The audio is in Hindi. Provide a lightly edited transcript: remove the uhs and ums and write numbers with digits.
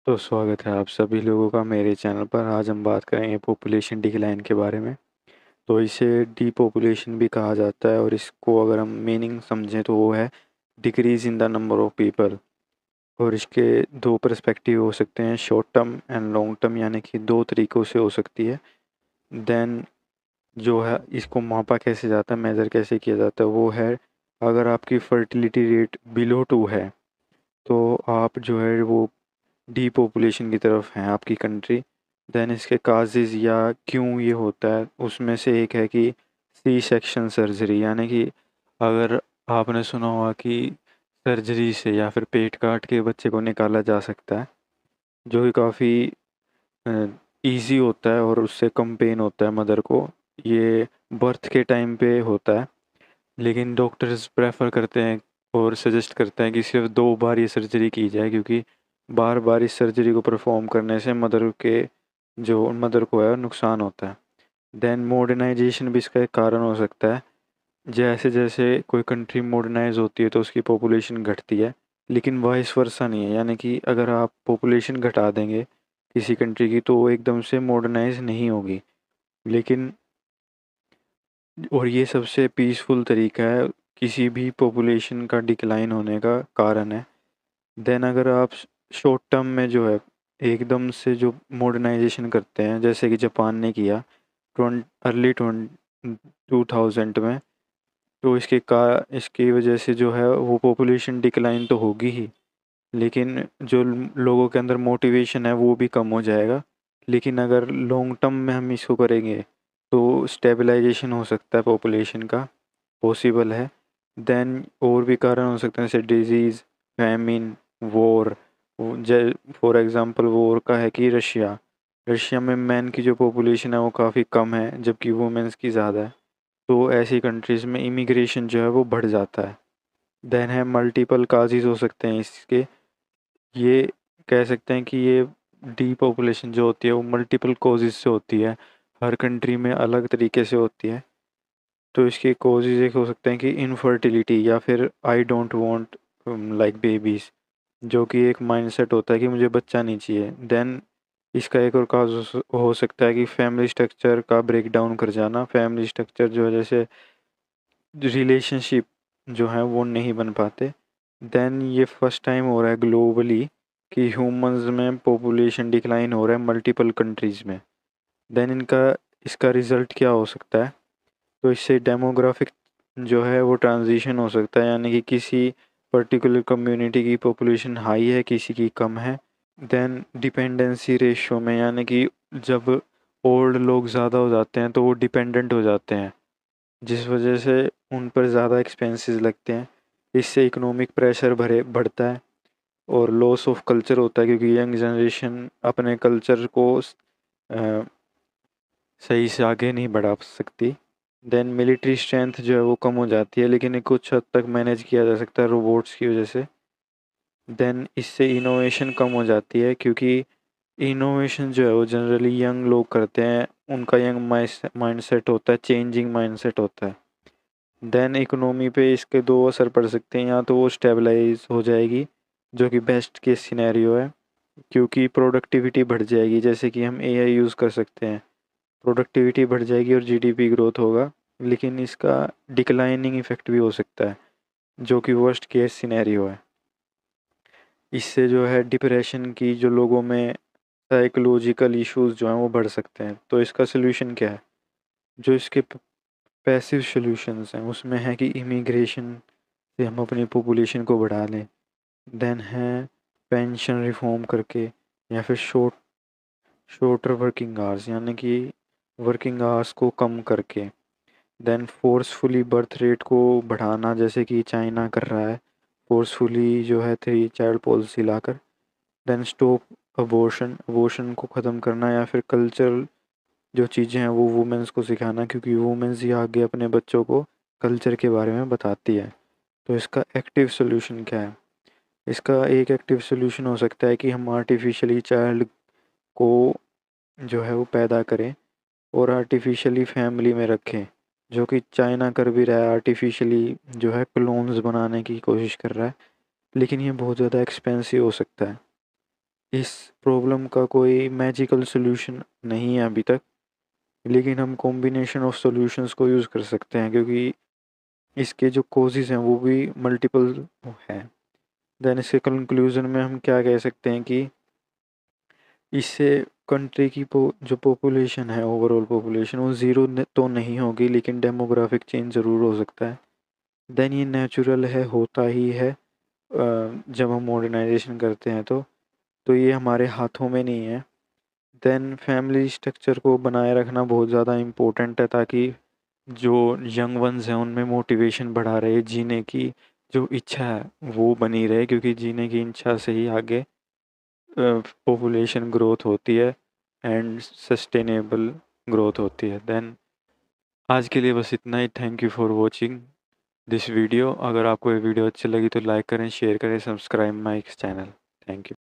तो स्वागत है आप सभी लोगों का मेरे चैनल पर। आज हम बात करेंगे पॉपुलेशन डिक्लाइन के बारे में। तो इसे डीपॉपुलेशन भी कहा जाता है और इसको अगर हम मीनिंग समझें तो वो है decrease in the number of people. और इसके दो पर्सपेक्टिव हो सकते हैं, short term and long term, यानी कि दो तरीक़ों से हो सकती है। देन जो है इसको मापा कैसे जाता है, मेज़र कैसे किया जाता है, वो है अगर आपकी फर्टिलिटी रेट बिलो 2 है तो आप जो है वो डीपॉपुलेशन की तरफ हैं आपकी कंट्री। देन इसके काजेज़ या क्यों ये होता है उसमें से एक है कि सी सेक्शन सर्जरी, यानी कि अगर आपने सुना होगा कि सर्जरी से या फिर पेट काट के बच्चे को निकाला जा सकता है, जो कि काफ़ी ईजी होता है और उससे कम पेन होता है मदर को। ये बर्थ के टाइम पे होता है, लेकिन डॉक्टर्स प्रेफर करते हैं और सजेस्ट करते हैं कि सिर्फ 2 बार ये सर्जरी की जाए, क्योंकि बार बार इस सर्जरी को परफॉर्म करने से मदर को है नुकसान होता है। देन मॉडर्नाइजेशन भी इसका एक कारण हो सकता है। जैसे जैसे कोई कंट्री मॉडर्नाइज होती है तो उसकी पॉपुलेशन घटती है, लेकिन वाइस वर्सा नहीं है, यानी कि अगर आप पॉपुलेशन घटा देंगे किसी कंट्री की तो वो एकदम से मॉडर्नाइज नहीं होगी। लेकिन और ये सबसे पीसफुल तरीका है किसी भी पॉपुलेशन का डिक्लाइन होने का कारण है। देन अगर आप शॉर्ट टर्म में जो है एकदम से जो मॉडर्नाइजेशन करते हैं, जैसे कि जापान ने किया अर्ली 2000 में, तो इसकी वजह से जो है वो पॉपुलेशन डिक्लाइन तो होगी ही, लेकिन जो लोगों के अंदर मोटिवेशन है वो भी कम हो जाएगा। लेकिन अगर लॉन्ग टर्म में हम इसको करेंगे तो स्टेबलाइजेशन हो सकता है पॉपुलेशन का, पॉसिबल है। देन और भी कारण हो सकते हैं जैसे disease, famine, war. For example war का है कि रशिया रशिया में मैन की जो पॉपुलेशन है वो काफ़ी कम है जबकि वुमेन्स की ज़्यादा है। तो ऐसी कंट्रीज़ में इमिग्रेशन जो है वो बढ़ जाता है। देन है मल्टीपल काजेज़ हो सकते हैं इसके। ये कह सकते हैं कि ये डीपॉपुलेशन जो होती है वो मल्टीपल कॉजेज़ से होती है, हर कंट्री में अलग तरीके से होती है। तो इसके कॉजेज़ एक हो सकते हैं कि इनफर्टिलिटी या फिर I don't want like babies, जो कि एक माइंडसेट होता है कि मुझे बच्चा नहीं चाहिए। देन इसका एक और काज हो सकता है कि फैमिली स्ट्रक्चर का ब्रेक डाउन कर जाना। फैमिली स्ट्रक्चर जो है जैसे रिलेशनशिप जो है वो नहीं बन पाते। देन ये फर्स्ट टाइम हो रहा है ग्लोबली कि ह्यूमंस में पॉपुलेशन डिक्लाइन हो रहा है मल्टीपल कंट्रीज़ में। देन इसका रिज़ल्ट क्या हो सकता है, तो इससे डेमोग्राफिक जो है वो ट्रांजिशन हो सकता है, यानी कि किसी पर्टिकुलर कम्युनिटी की पॉपुलेशन हाई है, किसी की कम है। देन डिपेंडेंसी रेशियो में, यानी कि जब ओल्ड लोग ज़्यादा हो जाते हैं तो वो डिपेंडेंट हो जाते हैं, जिस वजह से उन पर ज़्यादा एक्सपेंसेस लगते हैं। इससे इकोनॉमिक प्रेशर बढ़ता है और लॉस ऑफ कल्चर होता है, क्योंकि यंग जनरेशन अपने कल्चर को सही से आगे नहीं बढ़ा सकती। देन मिलिट्री स्ट्रेंथ जो है वो कम हो जाती है, लेकिन ये कुछ हद तक मैनेज किया जा सकता है रोबोट्स की वजह से। देन इससे इनोवेशन कम हो जाती है, क्योंकि इनोवेशन जो है वो जनरली यंग लोग करते हैं, उनका यंग माइंडसेट होता है, चेंजिंग माइंडसेट होता है। देन इकोनॉमी पे इसके दो असर पड़ सकते हैं, या तो वो स्टेबलाइज हो जाएगी जो कि बेस्ट केस सिनेरियो है, क्योंकि प्रोडक्टिविटी बढ़ जाएगी, जैसे कि हम एआई यूज़ कर सकते हैं, प्रोडक्टिविटी बढ़ जाएगी और जीडीपी ग्रोथ होगा। लेकिन इसका डिक्लाइनिंग इफेक्ट भी हो सकता है, जो कि वर्स्ट केस सिनेरियो है। इससे जो है डिप्रेशन की जो लोगों में साइकोलॉजिकल इश्यूज जो हैं वो बढ़ सकते हैं। तो इसका सोल्यूशन क्या है, जो इसके पैसिव सॉल्यूशंस हैं उसमें है कि इमिग्रेशन से हम अपनी पॉपुलेशन को बढ़ा लें। देन है पेंशन रिफॉर्म करके, या फिर शॉर्टर वर्किंग आवर्स, यानी कि वर्किंग आवर्स को कम करके। देन फोर्सफुली बर्थ रेट को बढ़ाना, जैसे कि चाइना कर रहा है, फोर्सफुली जो है 3 चाइल्ड पॉलिसी लाकर। देन स्टॉप अबॉर्शन को ख़त्म करना, या फिर कल्चरल जो चीज़ें हैं वो वुमेंस को सिखाना, क्योंकि वुमेंस ही आगे अपने बच्चों को कल्चर के बारे में बताती है। तो इसका एक्टिव सोल्यूशन क्या है, इसका एक एक्टिव सोल्यूशन हो सकता है कि हम आर्टिफिशियली चाइल्ड को जो है वो पैदा करें और आर्टिफिशियली फैमिली में रखें, जो कि चाइना कर भी रहा है, आर्टिफिशियली जो है क्लोन्स बनाने की कोशिश कर रहा है। लेकिन ये बहुत ज़्यादा एक्सपेंसिव हो सकता है। इस प्रॉब्लम का कोई मैजिकल सॉल्यूशन नहीं है अभी तक, लेकिन हम कॉम्बिनेशन ऑफ सॉल्यूशंस को यूज़ कर सकते हैं, क्योंकि इसके जो कॉजेज़ हैं वो भी मल्टीपल हैं। देन इसके कंक्लूज़न में हम क्या कह सकते हैं कि इससे कंट्री की जो पॉपुलेशन है, ओवरऑल पॉपुलेशन, वो ज़ीरो तो नहीं होगी, लेकिन डेमोग्राफिक चेंज ज़रूर हो सकता है। देन ये नेचुरल है, होता ही है जब हम मॉडर्नाइजेशन करते हैं तो ये हमारे हाथों में नहीं है। देन फैमिली स्ट्रक्चर को बनाए रखना बहुत ज़्यादा इम्पोर्टेंट है, ताकि जो यंग वंस हैं उनमें मोटिवेशन बढ़ा रहे, जीने की जो इच्छा है वो बनी रहे, क्योंकि जीने की इच्छा से ही आगे पॉपुलेशन ग्रोथ होती है एंड सस्टेनेबल ग्रोथ होती है। देन आज के लिए बस इतना ही। Thank you for watching this video. अगर आपको ये वीडियो अच्छी लगी तो लाइक करें, शेयर करें, subscribe my channel. Thank you.